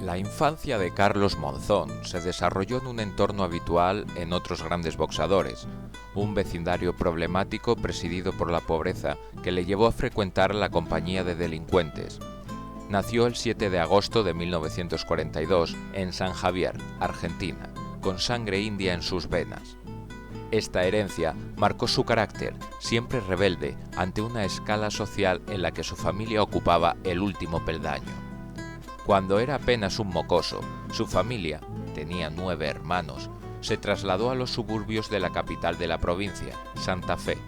La infancia de Carlos Monzón se desarrolló en un entorno habitual en otros grandes boxadores, un vecindario problemático presidido por la pobreza que le llevó a frecuentar la compañía de delincuentes. Nació el 7 de agosto de 1942 en San Javier, Argentina, con sangre india en sus venas. Esta herencia marcó su carácter, siempre rebelde ante una escala social en la que su familia ocupaba el último peldaño. Cuando era apenas un mocoso, su familia, tenía 9 hermanos, se trasladó a los suburbios de la capital de la provincia, Santa Fe.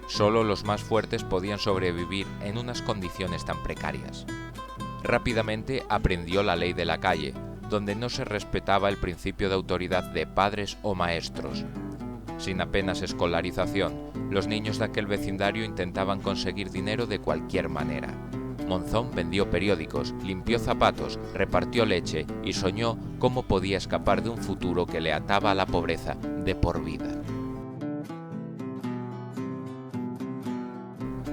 Solo los más fuertes podían sobrevivir en unas condiciones tan precarias. Rápidamente aprendió la ley de la calle, donde no se respetaba el principio de autoridad de padres o maestros. Sin apenas escolarización, los niños de aquel vecindario intentaban conseguir dinero de cualquier manera. Monzón vendió periódicos, limpió zapatos, repartió leche y soñó cómo podía escapar de un futuro que le ataba a la pobreza de por vida.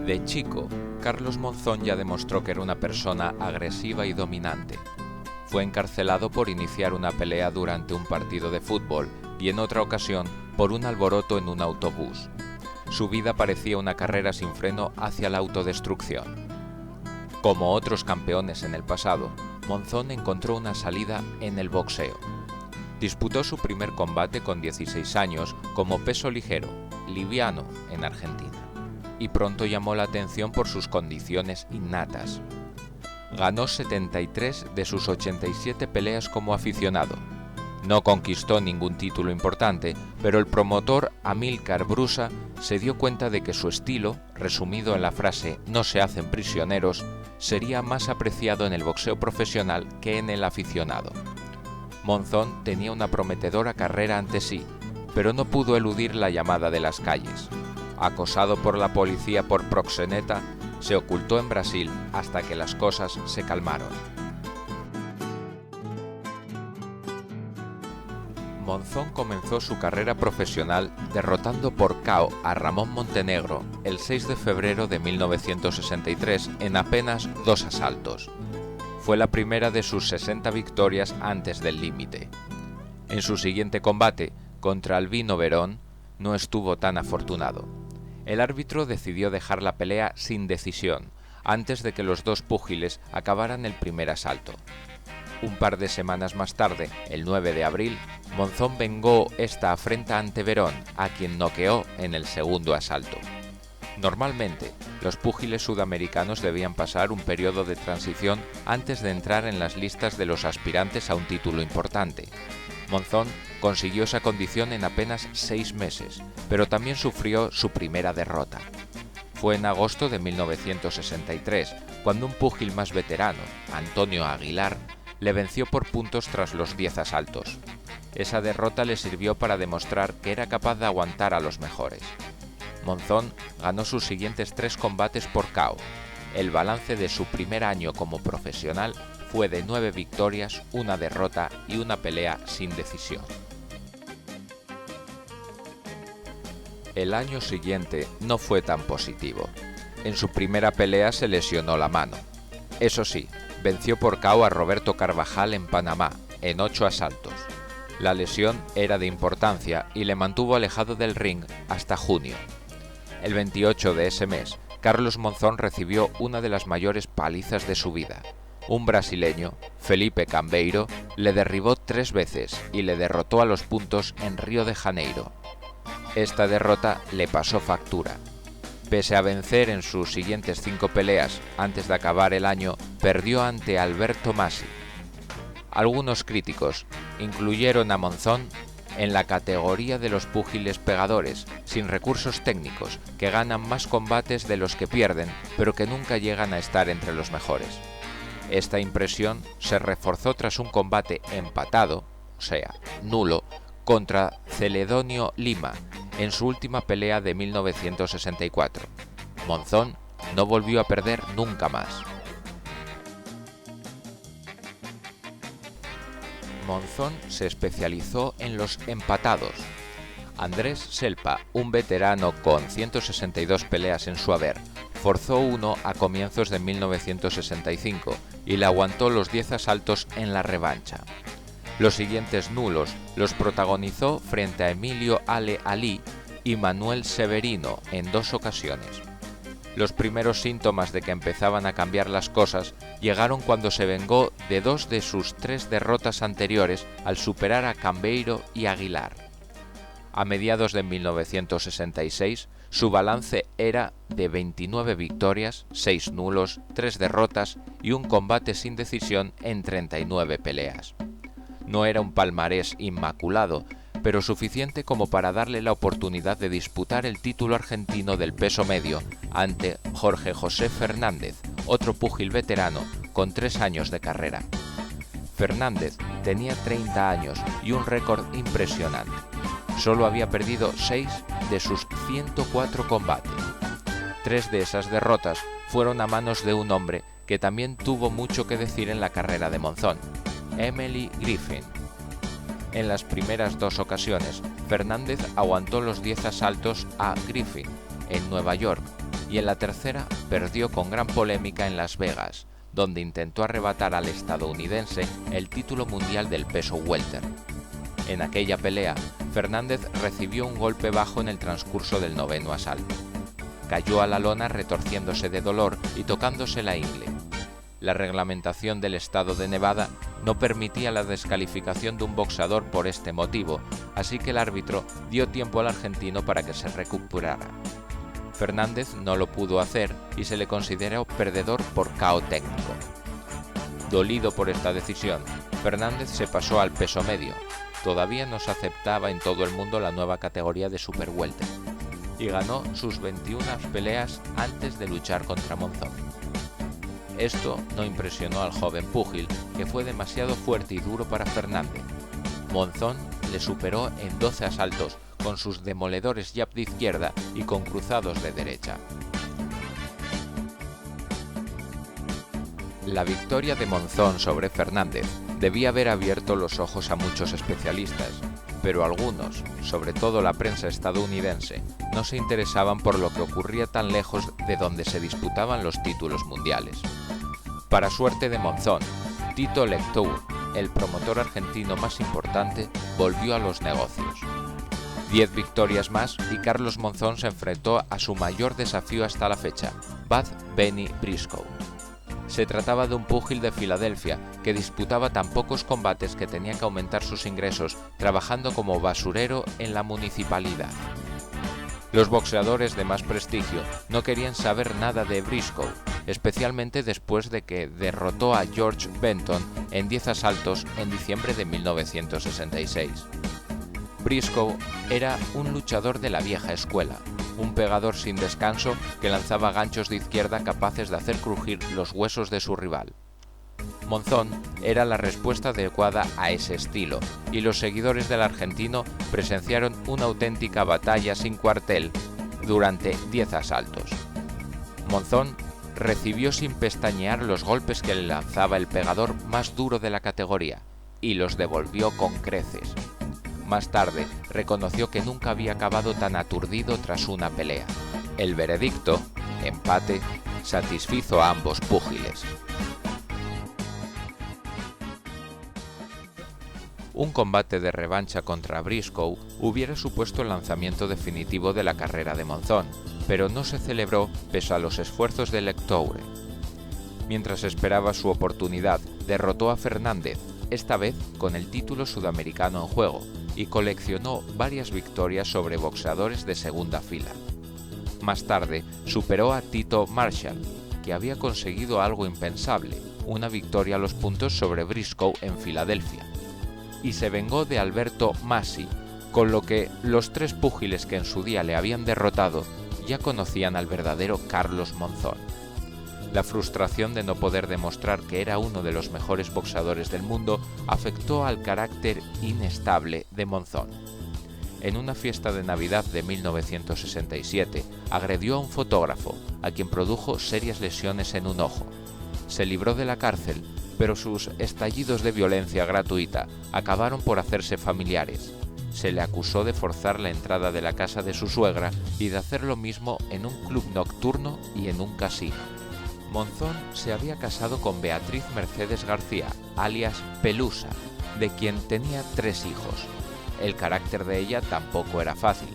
De chico, Carlos Monzón ya demostró que era una persona agresiva y dominante. Fue encarcelado por iniciar una pelea durante un partido de fútbol y en otra ocasión por un alboroto en un autobús. Su vida parecía una carrera sin freno hacia la autodestrucción. Como otros campeones en el pasado, Monzón encontró una salida en el boxeo. Disputó su primer combate con 16 años como peso ligero, liviano, en Argentina, y pronto llamó la atención por sus condiciones innatas. Ganó 73 de sus 87 peleas como aficionado. No conquistó ningún título importante, pero el promotor Amílcar Brusa se dio cuenta de que su estilo, resumido en la frase «no se hacen prisioneros», sería más apreciado en el boxeo profesional que en el aficionado. Monzón tenía una prometedora carrera ante sí, pero no pudo eludir la llamada de las calles. Acosado por la policía por proxeneta, se ocultó en Brasil hasta que las cosas se calmaron. Monzón comenzó su carrera profesional derrotando por KO a Ramón Montenegro el 6 de febrero de 1963 en apenas 2 asaltos. Fue la primera de sus 60 victorias antes del límite. En su siguiente combate, contra Albino Verón, no estuvo tan afortunado. El árbitro decidió dejar la pelea sin decisión, antes de que los dos púgiles acabaran el primer asalto. Un par de semanas más tarde, el 9 de abril, Monzón vengó esta afrenta ante Verón, a quien noqueó en el segundo asalto. Normalmente, los púgiles sudamericanos debían pasar un periodo de transición antes de entrar en las listas de los aspirantes a un título importante. Monzón consiguió esa condición en apenas 6 meses, pero también sufrió su primera derrota. Fue en agosto de 1963, cuando un púgil más veterano, Antonio Aguilar, le venció por puntos tras los 10 asaltos. Esa derrota le sirvió para demostrar que era capaz de aguantar a los mejores. Monzón ganó sus siguientes 3 combates por KO. El balance de su primer año como profesional fue de 9 victorias, 1 derrota y 1 pelea sin decisión. El año siguiente no fue tan positivo. En su primera pelea se lesionó la mano. Eso sí, venció por KO a Roberto Carvajal en Panamá, en 8 asaltos. La lesión era de importancia y le mantuvo alejado del ring hasta junio. El 28 de ese mes, Carlos Monzón recibió una de las mayores palizas de su vida. Un brasileño, Felipe Cambeiro, le derribó 3 veces y le derrotó a los puntos en Río de Janeiro. Esta derrota le pasó factura. Pese a vencer en sus siguientes 5 peleas antes de acabar el año, perdió ante Alberto Masi. Algunos críticos incluyeron a Monzón en la categoría de los púgiles pegadores, sin recursos técnicos, que ganan más combates de los que pierden, pero que nunca llegan a estar entre los mejores. Esta impresión se reforzó tras un combate empatado, o sea, nulo, contra Celedonio Lima, en su última pelea de 1964. Monzón no volvió a perder nunca más. Monzón se especializó en los empatados. Andrés Selpa, un veterano con 162 peleas en su haber, forzó uno a comienzos de 1965 y le aguantó los 10 asaltos en la revancha. Los siguientes nulos los protagonizó frente a Emilio Ale Ali y Manuel Severino en 2 ocasiones. Los primeros síntomas de que empezaban a cambiar las cosas llegaron cuando se vengó de 2 de sus 3 derrotas anteriores al superar a Cambeiro y Aguilar. A mediados de 1966, su balance era de 29 victorias, 6 nulos, 3 derrotas y un combate sin decisión en 39 peleas. No era un palmarés inmaculado, pero suficiente como para darle la oportunidad de disputar el título argentino del peso medio ante Jorge José Fernández, otro púgil veterano con 3 años de carrera. Fernández tenía 30 años y un récord impresionante. Solo había perdido 6 de sus 104 combates. 3 de esas derrotas fueron a manos de un hombre que también tuvo mucho que decir en la carrera de Monzón, Emily Griffin. En las primeras 2 ocasiones, Fernández aguantó los 10 asaltos a Griffin en Nueva York y en la tercera perdió con gran polémica en Las Vegas, donde intentó arrebatar al estadounidense el título mundial del peso welter. En aquella pelea, Fernández recibió un golpe bajo en el transcurso del 9º asalto. Cayó a la lona retorciéndose de dolor y tocándose la ingle. La reglamentación del estado de Nevada no permitía la descalificación de un boxeador por este motivo, así que el árbitro dio tiempo al argentino para que se recuperara. Fernández no lo pudo hacer y se le consideró perdedor por KO técnico. Dolido por esta decisión, Fernández se pasó al peso medio. Todavía no se aceptaba en todo el mundo la nueva categoría de super welter y ganó sus 21 peleas antes de luchar contra Monzón. Esto no impresionó al joven púgil, que fue demasiado fuerte y duro para Fernández. Monzón le superó en 12 asaltos con sus demoledores jab de izquierda y con cruzados de derecha. La victoria de Monzón sobre Fernández debía haber abierto los ojos a muchos especialistas, pero algunos, sobre todo la prensa estadounidense, no se interesaban por lo que ocurría tan lejos de donde se disputaban los títulos mundiales. Para suerte de Monzón, Tito Lectoure, el promotor argentino más importante, volvió a los negocios. 10 victorias más y Carlos Monzón se enfrentó a su mayor desafío hasta la fecha, Bud Benny Briscoe. Se trataba de un púgil de Filadelfia que disputaba tan pocos combates que tenía que aumentar sus ingresos trabajando como basurero en la municipalidad. Los boxeadores de más prestigio no querían saber nada de Briscoe, especialmente después de que derrotó a George Benton en 10 asaltos en diciembre de 1966. Briscoe era un luchador de la vieja escuela, un pegador sin descanso que lanzaba ganchos de izquierda capaces de hacer crujir los huesos de su rival. Monzón era la respuesta adecuada a ese estilo, y los seguidores del argentino presenciaron una auténtica batalla sin cuartel durante 10 asaltos. Monzón recibió sin pestañear los golpes que le lanzaba el pegador más duro de la categoría, y los devolvió con creces. Más tarde, reconoció que nunca había acabado tan aturdido tras una pelea. El veredicto, empate, satisfizo a ambos púgiles. Un combate de revancha contra Briscoe hubiera supuesto el lanzamiento definitivo de la carrera de Monzón, pero no se celebró pese a los esfuerzos de Lectoure. Mientras esperaba su oportunidad, derrotó a Fernández, esta vez con el título sudamericano en juego, y coleccionó varias victorias sobre boxeadores de segunda fila. Más tarde, superó a Tito Marshall, que había conseguido algo impensable, una victoria a los puntos sobre Briscoe en Filadelfia, y se vengó de Alberto Massi, con lo que los 3 púgiles que en su día le habían derrotado ya conocían al verdadero Carlos Monzón. La frustración de no poder demostrar que era uno de los mejores boxeadores del mundo afectó al carácter inestable de Monzón. En una fiesta de Navidad de 1967, agredió a un fotógrafo, a quien produjo serias lesiones en un ojo. Se libró de la cárcel, pero sus estallidos de violencia gratuita acabaron por hacerse familiares. se le acusó de forzar la entrada de la casa de su suegra y de hacer lo mismo en un club nocturno y en un casino. Monzón se había casado con Beatriz Mercedes García, alias Pelusa, de quien tenía 3 hijos. El carácter de ella tampoco era fácil.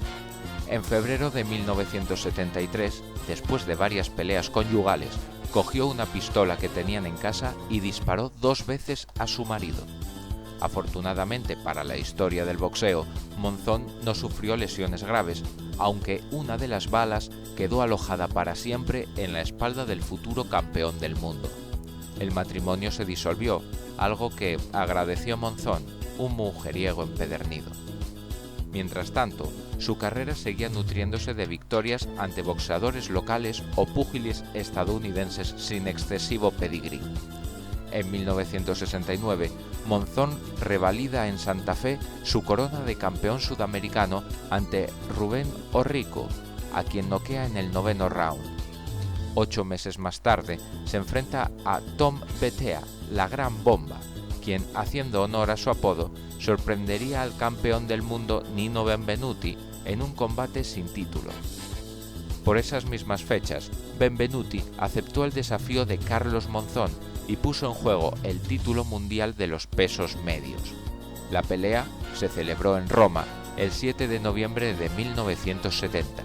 En febrero de 1973, después de varias peleas conyugales, cogió una pistola que tenían en casa y disparó 2 veces a su marido. Afortunadamente para la historia del boxeo, Monzón no sufrió lesiones graves, aunque una de las balas quedó alojada para siempre en la espalda del futuro campeón del mundo. El matrimonio se disolvió, algo que agradeció Monzón, un mujeriego empedernido. Mientras tanto, su carrera seguía nutriéndose de victorias ante boxeadores locales o púgiles estadounidenses sin excesivo pedigrí. En 1969, Monzón revalida en Santa Fe su corona de campeón sudamericano ante Rubén Orrico, a quien noquea en el 9º round. 8 meses más tarde, se enfrenta a Tom Betea, la Gran Bomba, quien, haciendo honor a su apodo, sorprendería al campeón del mundo Nino Benvenuti en un combate sin título. Por esas mismas fechas, Benvenuti aceptó el desafío de Carlos Monzón y puso en juego el título mundial de los pesos medios. La pelea se celebró en Roma el 7 de noviembre de 1970.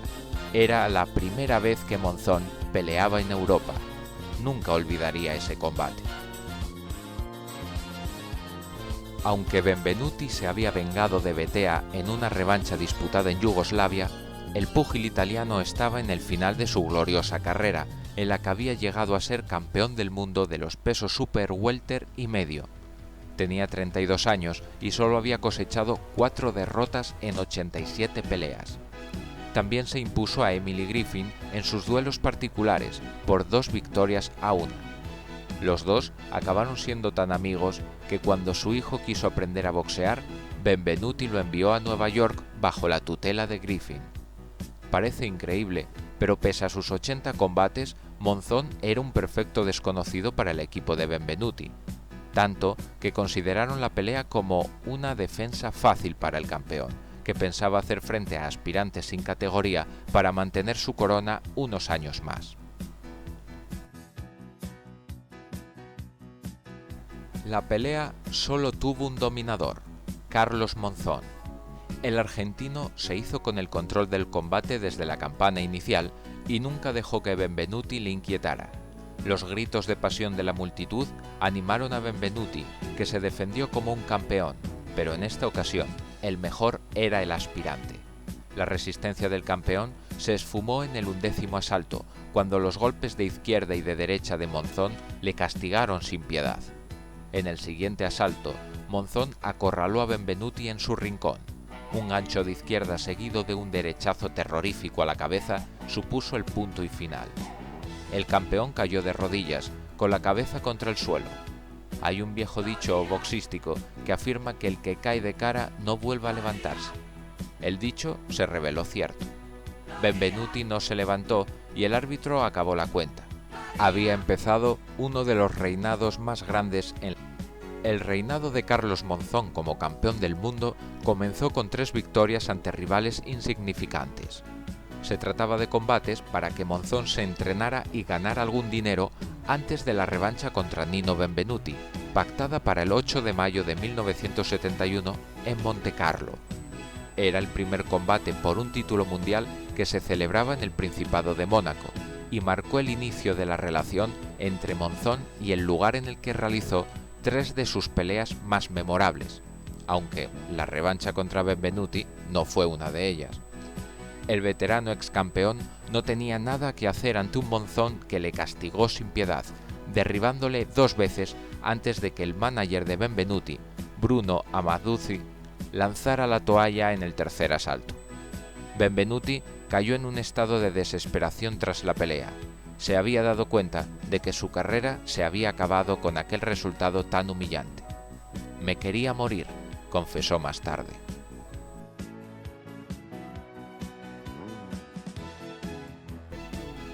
Era la primera vez que Monzón peleaba en Europa. Nunca olvidaría ese combate. Aunque Benvenuti se había vengado de Betea en una revancha disputada en Yugoslavia, el púgil italiano estaba en el final de su gloriosa carrera, en la que había llegado a ser campeón del mundo de los pesos super welter y medio. Tenía 32 años y solo había cosechado 4 derrotas en 87 peleas. También se impuso a Emily Griffin en sus duelos particulares por 2 victorias a 1. Los dos acabaron siendo tan amigos que cuando su hijo quiso aprender a boxear, Benvenuti lo envió a Nueva York bajo la tutela de Griffin. Parece increíble, pero pese a sus 80 combates, Monzón era un perfecto desconocido para el equipo de Benvenuti, tanto que consideraron la pelea como una defensa fácil para el campeón, que pensaba hacer frente a aspirantes sin categoría para mantener su corona unos años más. La pelea solo tuvo un dominador, Carlos Monzón. El argentino se hizo con el control del combate desde la campana inicial y nunca dejó que Benvenuti le inquietara. Los gritos de pasión de la multitud animaron a Benvenuti, que se defendió como un campeón, pero en esta ocasión el mejor era el aspirante. La resistencia del campeón se esfumó en el 11º asalto, cuando los golpes de izquierda y de derecha de Monzón le castigaron sin piedad. En el siguiente asalto, Monzón acorraló a Benvenuti en su rincón. Un gancho de izquierda seguido de un derechazo terrorífico a la cabeza supuso el punto y final. El campeón cayó de rodillas, con la cabeza contra el suelo. Hay un viejo dicho boxístico que afirma que el que cae de cara no vuelve a levantarse. El dicho se reveló cierto. Benvenuti no se levantó y el árbitro acabó la cuenta. Había empezado uno de los reinados más grandes en El reinado de Carlos Monzón como campeón del mundo comenzó con 3 victorias ante rivales insignificantes. Se trataba de combates para que Monzón se entrenara y ganara algún dinero antes de la revancha contra Nino Benvenuti, pactada para el 8 de mayo de 1971 en Montecarlo. Era el primer combate por un título mundial que se celebraba en el Principado de Mónaco y marcó el inicio de la relación entre Monzón y el lugar en el que realizó 3 de sus peleas más memorables, aunque la revancha contra Benvenuti no fue una de ellas. El veterano ex campeón no tenía nada que hacer ante un Monzón que le castigó sin piedad, derribándole 2 veces antes de que el manager de Benvenuti, Bruno Amaduzzi, lanzara la toalla en el tercer asalto. Benvenuti cayó en un estado de desesperación tras la pelea. Se había dado cuenta de que su carrera se había acabado con aquel resultado tan humillante. «Me quería morir», confesó más tarde.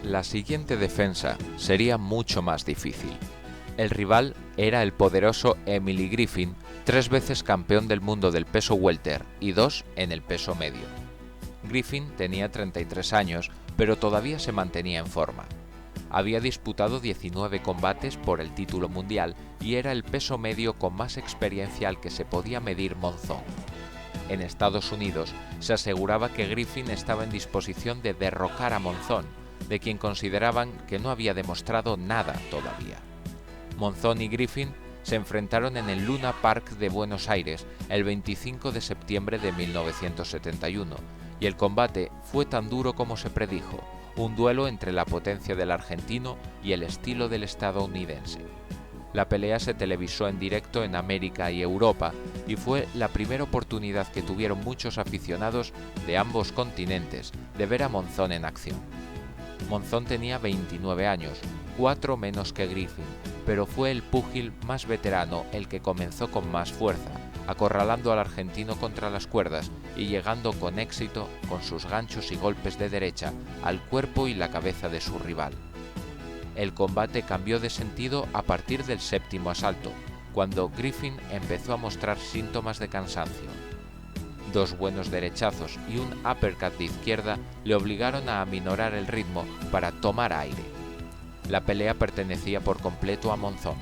La siguiente defensa sería mucho más difícil. El rival era el poderoso Emily Griffin, 3 veces campeón del mundo del peso welter y 2 en el peso medio. Griffin tenía 33 años, pero todavía se mantenía en forma. Había disputado 19 combates por el título mundial y era el peso medio con más experiencia al que se podía medir Monzón. En Estados Unidos se aseguraba que Griffin estaba en disposición de derrocar a Monzón, de quien consideraban que no había demostrado nada todavía. Monzón y Griffin se enfrentaron en el Luna Park de Buenos Aires el 25 de septiembre de 1971, y el combate fue tan duro como se predijo, un duelo entre la potencia del argentino y el estilo del estadounidense. La pelea se televisó en directo en América y Europa y fue la primera oportunidad que tuvieron muchos aficionados de ambos continentes de ver a Monzón en acción. Monzón tenía 29 años, 4 menos que Griffin, pero fue el púgil más veterano el que comenzó con más fuerza, acorralando al argentino contra las cuerdas y llegando con éxito con sus ganchos y golpes de derecha al cuerpo y la cabeza de su rival. El combate cambió de sentido a partir del 7º asalto, cuando Griffin empezó a mostrar síntomas de cansancio. 2 buenos derechazos y un uppercut de izquierda le obligaron a aminorar el ritmo para tomar aire. La pelea pertenecía por completo a Monzón.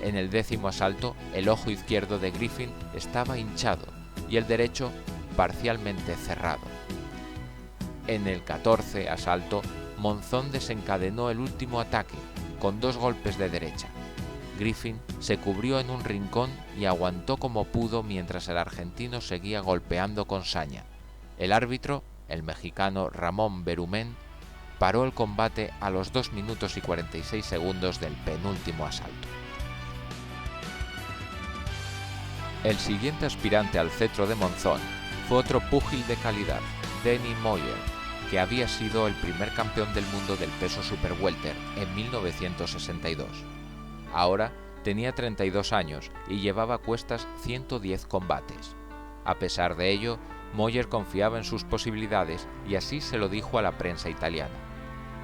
En el 10º asalto, el ojo izquierdo de Griffin estaba hinchado y el derecho parcialmente cerrado. En el 14º asalto, Monzón desencadenó el último ataque con 2 golpes de derecha. Griffin se cubrió en un rincón y aguantó como pudo mientras el argentino seguía golpeando con saña. El árbitro, el mexicano Ramón Berumén, paró el combate a los 2 minutos y 46 segundos del penúltimo asalto. El siguiente aspirante al cetro de Monzón fue otro púgil de calidad, Danny Moyer, que había sido el primer campeón del mundo del peso superwelter en 1962. Ahora tenía 32 años y llevaba a cuestas 110 combates. A pesar de ello, Moyer confiaba en sus posibilidades y así se lo dijo a la prensa italiana.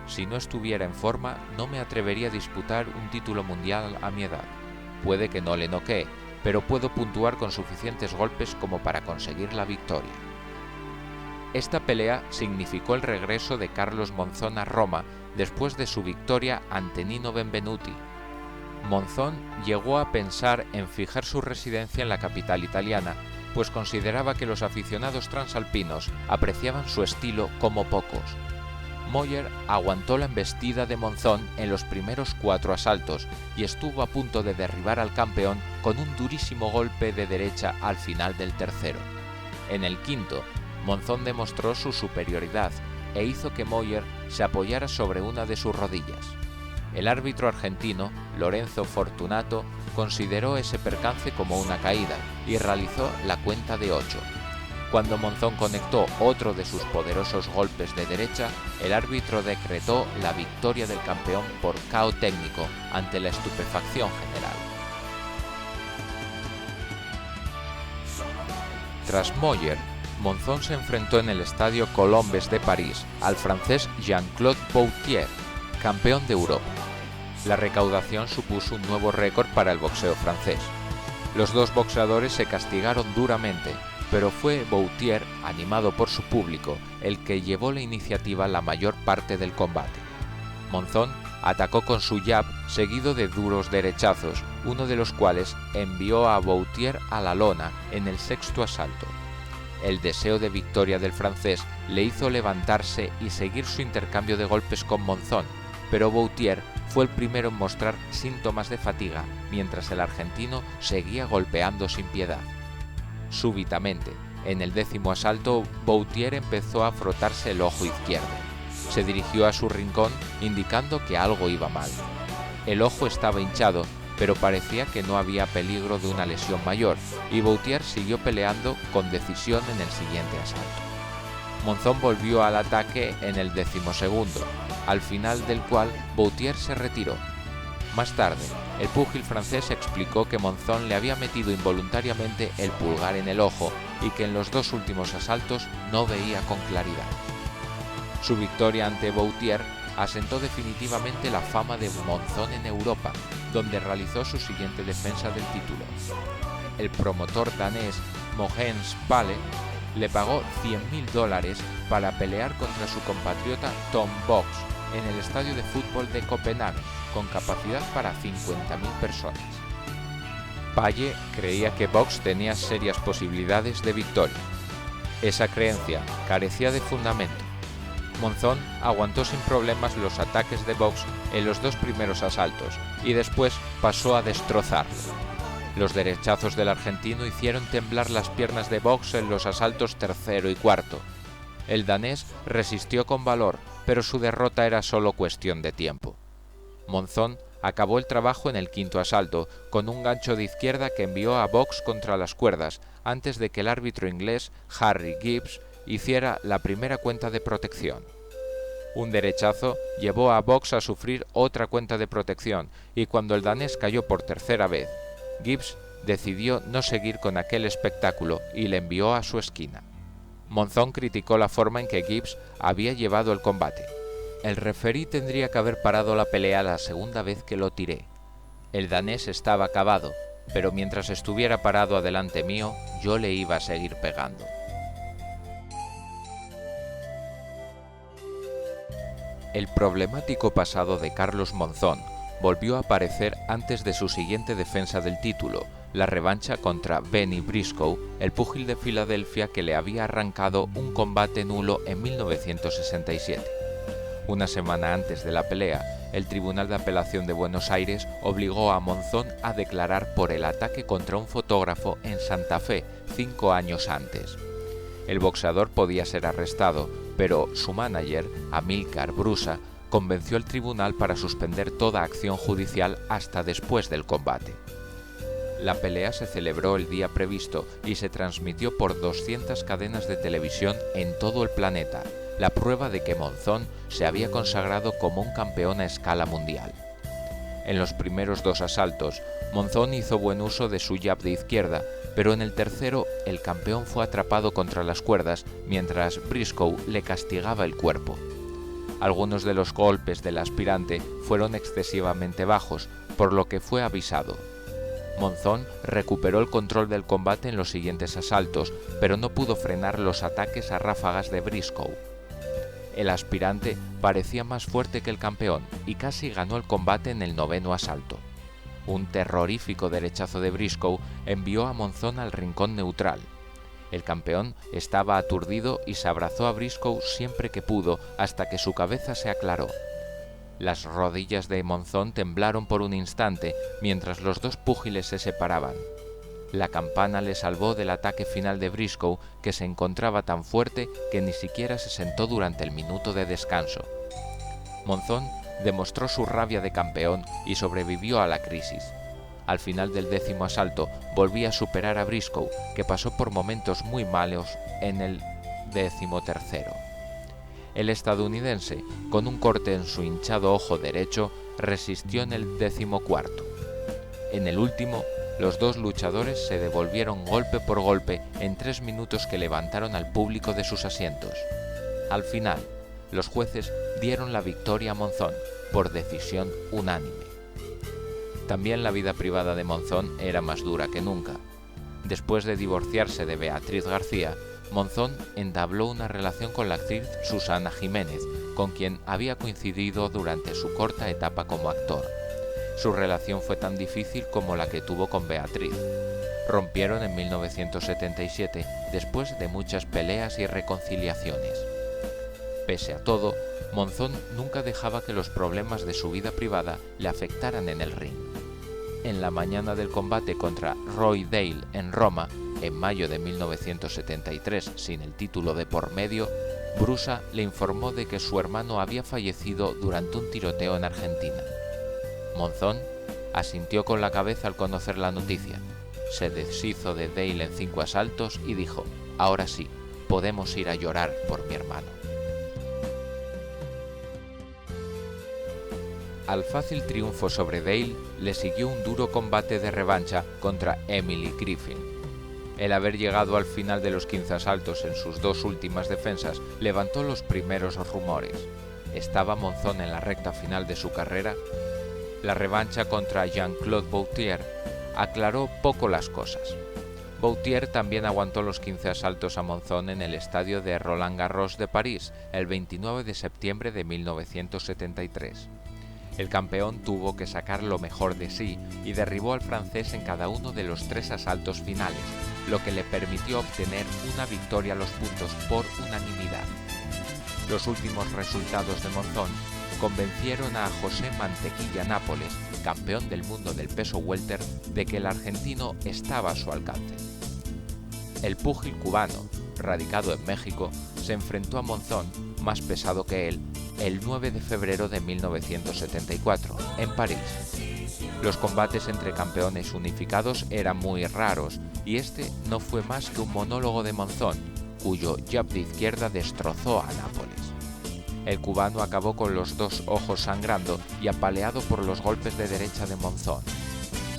Si no estuviera en forma, no me atrevería a disputar un título mundial a mi edad. Puede que no le noquee, pero puedo puntuar con suficientes golpes como para conseguir la victoria. Esta pelea significó el regreso de Carlos Monzón a Roma después de su victoria ante Nino Benvenuti. Monzón llegó a pensar en fijar su residencia en la capital italiana, pues consideraba que los aficionados transalpinos apreciaban su estilo como pocos. Moyer aguantó la embestida de Monzón en los primeros 4 asaltos y estuvo a punto de derribar al campeón con un durísimo golpe de derecha al final del tercero. En el quinto, Monzón demostró su superioridad e hizo que Moyer se apoyara sobre una de sus rodillas. El árbitro argentino, Lorenzo Fortunato, consideró ese percance como una caída y realizó la cuenta de 8. Cuando Monzón conectó otro de sus poderosos golpes de derecha, el árbitro decretó la victoria del campeón por KO técnico ante la estupefacción general. Tras Moyer, Monzón se enfrentó en el estadio Colombes de París al francés Jean-Claude Boutier, campeón de Europa. La recaudación supuso un nuevo récord para el boxeo francés. Los 2 boxeadores se castigaron duramente, pero fue Boutier, animado por su público, el que llevó la iniciativa la mayor parte del combate. Monzón atacó con su jab seguido de duros derechazos, uno de los cuales envió a Boutier a la lona en el 6º asalto. El deseo de victoria del francés le hizo levantarse y seguir su intercambio de golpes con Monzón, pero Boutier fue el primero en mostrar síntomas de fatiga, mientras el argentino seguía golpeando sin piedad. Súbitamente, en el 10º asalto, Boutier empezó a frotarse el ojo izquierdo. Se dirigió a su rincón, indicando que algo iba mal. El ojo estaba hinchado, pero parecía que no había peligro de una lesión mayor, y Boutier siguió peleando con decisión en el siguiente asalto. Monzón volvió al ataque en el 12º, al final del cual Boutier se retiró. Más tarde, el púgil francés explicó que Monzón le había metido involuntariamente el pulgar en el ojo y que en los 2 últimos asaltos no veía con claridad. Su victoria ante Boutier asentó definitivamente la fama de Monzón en Europa donde realizó su siguiente defensa del título. El promotor danés Mogens Palle le pagó $100.000 para pelear contra su compatriota Tom Bogs en el estadio de fútbol de Copenhague, con capacidad para 50.000 personas. Palle creía que Bogs tenía serias posibilidades de victoria. Esa creencia carecía de fundamento. Monzón aguantó sin problemas los ataques de Bogs en los 2 primeros asaltos y después pasó a destrozarlo. Los derechazos del argentino hicieron temblar las piernas de Bogs en los asaltos tercero y cuarto. El danés resistió con valor, pero su derrota era solo cuestión de tiempo. Monzón acabó el trabajo en el quinto asalto, con un gancho de izquierda que envió a Bogs contra las cuerdas, antes de que el árbitro inglés Harry Gibbs hiciera la primera cuenta de protección. Un derechazo llevó a Bogs a sufrir otra cuenta de protección, y cuando el danés cayó por tercera vez, Gibbs decidió no seguir con aquel espectáculo y le envió a su esquina. Monzón criticó la forma en que Gibbs había llevado el combate. El referí tendría que haber parado la pelea la segunda vez que lo tiré. El danés estaba acabado, pero mientras estuviera parado adelante mío, yo le iba a seguir pegando. El problemático pasado de Carlos Monzón volvió a aparecer antes de su siguiente defensa del título, la revancha contra Benny Briscoe, el púgil de Filadelfia que le había arrancado un combate nulo en 1967. Una semana antes de la pelea, el Tribunal de Apelación de Buenos Aires obligó a Monzón a declarar por el ataque contra un fotógrafo en Santa Fe 5 años antes. El boxeador podía ser arrestado, pero su manager, Amílcar Brusa, convenció al tribunal para suspender toda acción judicial hasta después del combate. La pelea se celebró el día previsto y se transmitió por 200 cadenas de televisión en todo el planeta, la prueba de que Monzón se había consagrado como un campeón a escala mundial. En los primeros 2 asaltos, Monzón hizo buen uso de su jab de izquierda, pero en el tercero el campeón fue atrapado contra las cuerdas mientras Briscoe le castigaba el cuerpo. Algunos de los golpes del aspirante fueron excesivamente bajos, por lo que fue avisado. Monzón recuperó el control del combate en los siguientes asaltos, pero no pudo frenar los ataques a ráfagas de Briscoe. El aspirante parecía más fuerte que el campeón y casi ganó el combate en el 9º asalto. Un terrorífico derechazo de Briscoe envió a Monzón al rincón neutral. El campeón estaba aturdido y se abrazó a Briscoe siempre que pudo hasta que su cabeza se aclaró. Las rodillas de Monzón temblaron por un instante mientras los 2 púgiles se separaban. La campana le salvó del ataque final de Briscoe, que se encontraba tan fuerte que ni siquiera se sentó durante el minuto de descanso. Monzón demostró su rabia de campeón y sobrevivió a la crisis. Al final del 10º asalto volvía a superar a Briscoe, que pasó por momentos muy malos en el 13º. El estadounidense, con un corte en su hinchado ojo derecho, resistió en el 14º. En el último, los 2 luchadores se devolvieron golpe por golpe en 3 minutos que levantaron al público de sus asientos. Al final, los jueces dieron la victoria a Monzón por decisión unánime. También la vida privada de Monzón era más dura que nunca. Después de divorciarse de Beatriz García, Monzón entabló una relación con la actriz Susana Jiménez, con quien había coincidido durante su corta etapa como actor. Su relación fue tan difícil como la que tuvo con Beatriz. Rompieron en 1977 después de muchas peleas y reconciliaciones. Pese a todo, Monzón nunca dejaba que los problemas de su vida privada le afectaran en el ring. En la mañana del combate contra Roy Dale en Roma, en mayo de 1973, sin el título de por medio, Brusa le informó de que su hermano había fallecido durante un tiroteo en Argentina. Monzón asintió con la cabeza al conocer la noticia. Se deshizo de Dale en 5 asaltos y dijo: «Ahora sí, podemos ir a llorar por mi hermano». Al fácil triunfo sobre Dale le siguió un duro combate de revancha contra Emily Griffin. El haber llegado al final de los 15 asaltos en sus 2 últimas defensas levantó los primeros rumores. ¿Estaba Monzón en la recta final de su carrera? La revancha contra Jean-Claude Boutier aclaró poco las cosas. Boutier también aguantó los 15 asaltos a Monzón en el estadio de Roland Garros de París el 29 de septiembre de 1973. El campeón tuvo que sacar lo mejor de sí y derribó al francés en cada uno de los 3 asaltos finales, lo que le permitió obtener una victoria a los puntos por unanimidad. Los últimos resultados de Monzón convencieron a José Mantequilla Nápoles, campeón del mundo del peso welter, de que el argentino estaba a su alcance. El púgil cubano, radicado en México, se enfrentó a Monzón, más pesado que él, el 9 de febrero de 1974, en París. Los combates entre campeones unificados eran muy raros, y este no fue más que un monólogo de Monzón, cuyo jab de izquierda destrozó a Nápoles. El cubano acabó con los 2 ojos sangrando y apaleado por los golpes de derecha de Monzón.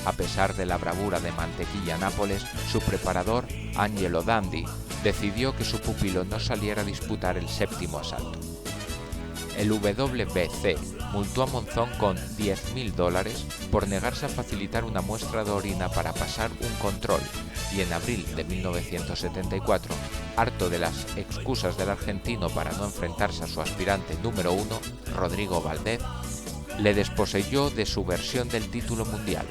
A pesar de la bravura de Mantequilla Nápoles, su preparador, Angelo Dandi, decidió que su pupilo no saliera a disputar el 7º asalto. El WBC multó a Monzón con $10.000 por negarse a facilitar una muestra de orina para pasar un control, y en abril de 1974, harto de las excusas del argentino para no enfrentarse a su aspirante número 1, Rodrigo Valdez, le desposeyó de su versión del título mundial.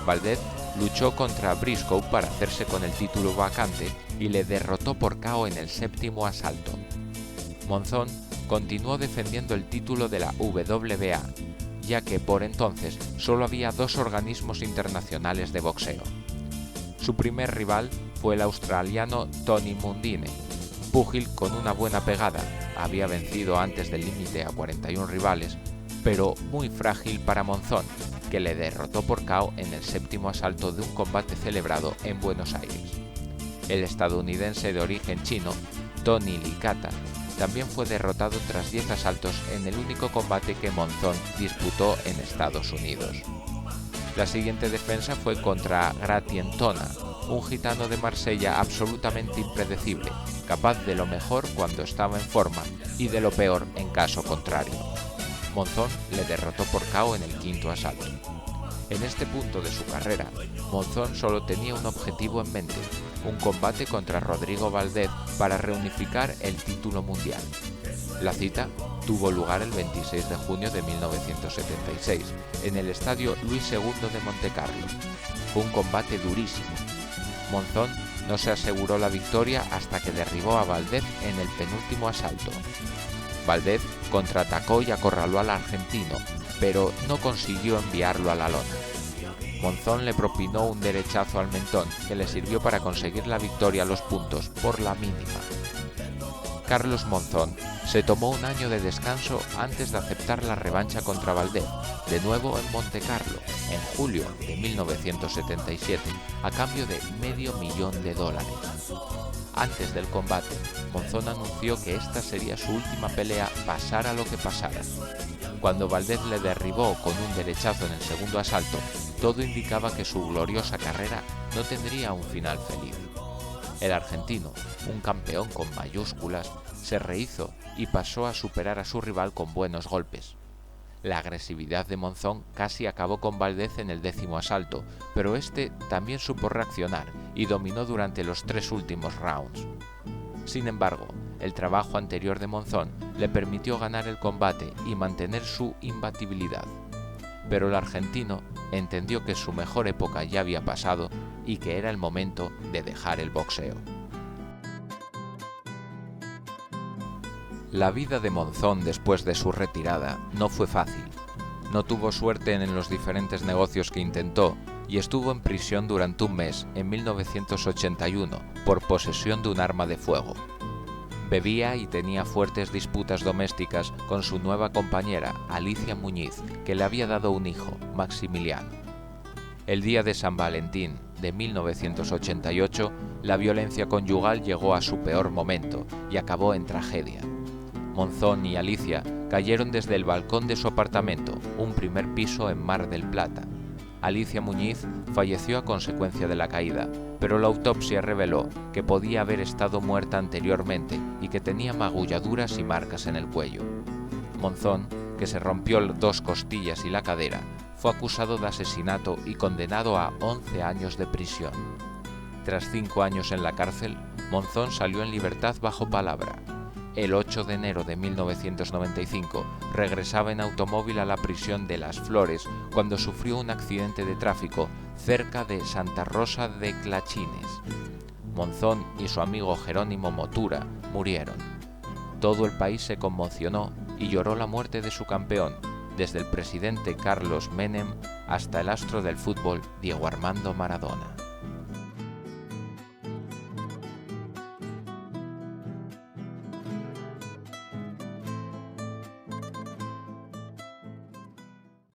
Valdez luchó contra Briscoe para hacerse con el título vacante y le derrotó por KO en el 7º asalto. Monzón continuó defendiendo el título de la WBA, ya que por entonces solo había 2 organismos internacionales de boxeo. Su primer rival fue el australiano Tony Mundine, púgil con una buena pegada, había vencido antes del límite a 41 rivales, pero muy frágil para Monzón, que le derrotó por KO en el 7º asalto de un combate celebrado en Buenos Aires. El estadounidense de origen chino, Tony Licata, también fue derrotado tras 10 asaltos en el único combate que Monzón disputó en Estados Unidos. La siguiente defensa fue contra Gratientona, un gitano de Marsella absolutamente impredecible, capaz de lo mejor cuando estaba en forma y de lo peor en caso contrario. Monzón le derrotó por KO en el 5º asalto. En este punto de su carrera, Monzón solo tenía un objetivo en mente: un combate contra Rodrigo Valdez para reunificar el título mundial. La cita tuvo lugar el 26 de junio de 1976 en el estadio Luis II de Montecarlo. Fue un combate durísimo. Monzón no se aseguró la victoria hasta que derribó a Valdez en el penúltimo asalto. Valdez contraatacó y acorraló al argentino, pero no consiguió enviarlo a la lona. Monzón le propinó un derechazo al mentón que le sirvió para conseguir la victoria a los puntos por la mínima. Carlos Monzón se tomó un año de descanso antes de aceptar la revancha contra Valdez, de nuevo en Montecarlo, en julio de 1977, a cambio de $500,000. Antes del combate, Monzón anunció que esta sería su última pelea, pasara lo que pasara. Cuando Valdez le derribó con un derechazo en el segundo asalto, todo indicaba que su gloriosa carrera no tendría un final feliz. El argentino, un campeón con mayúsculas, se rehizo y pasó a superar a su rival con buenos golpes. La agresividad de Monzón casi acabó con Valdez en el 10º asalto, pero este también supo reaccionar y dominó durante los 3 últimos rounds. Sin embargo, el trabajo anterior de Monzón le permitió ganar el combate y mantener su imbatibilidad. Pero el argentino entendió que su mejor época ya había pasado y que era el momento de dejar el boxeo. La vida de Monzón después de su retirada no fue fácil. No tuvo suerte en los diferentes negocios que intentó y estuvo en prisión durante un mes en 1981 por posesión de un arma de fuego. Bebía y tenía fuertes disputas domésticas con su nueva compañera, Alicia Muñiz, que le había dado un hijo, Maximiliano. El día de San Valentín de 1988, la violencia conyugal llegó a su peor momento y acabó en tragedia. Monzón y Alicia cayeron desde el balcón de su apartamento, un primer piso en Mar del Plata. Alicia Muñiz falleció a consecuencia de la caída, pero la autopsia reveló que podía haber estado muerta anteriormente y que tenía magulladuras y marcas en el cuello. Monzón, que se rompió 2 costillas y la cadera, fue acusado de asesinato y condenado a 11 años de prisión. Tras 5 años en la cárcel, Monzón salió en libertad bajo palabra. El 8 de enero de 1995 regresaba en automóvil a la prisión de Las Flores cuando sufrió un accidente de tráfico cerca de Santa Rosa de Clachines. Monzón y su amigo Jerónimo Motura murieron. Todo el país se conmocionó y lloró la muerte de su campeón, desde el presidente Carlos Menem hasta el astro del fútbol Diego Armando Maradona.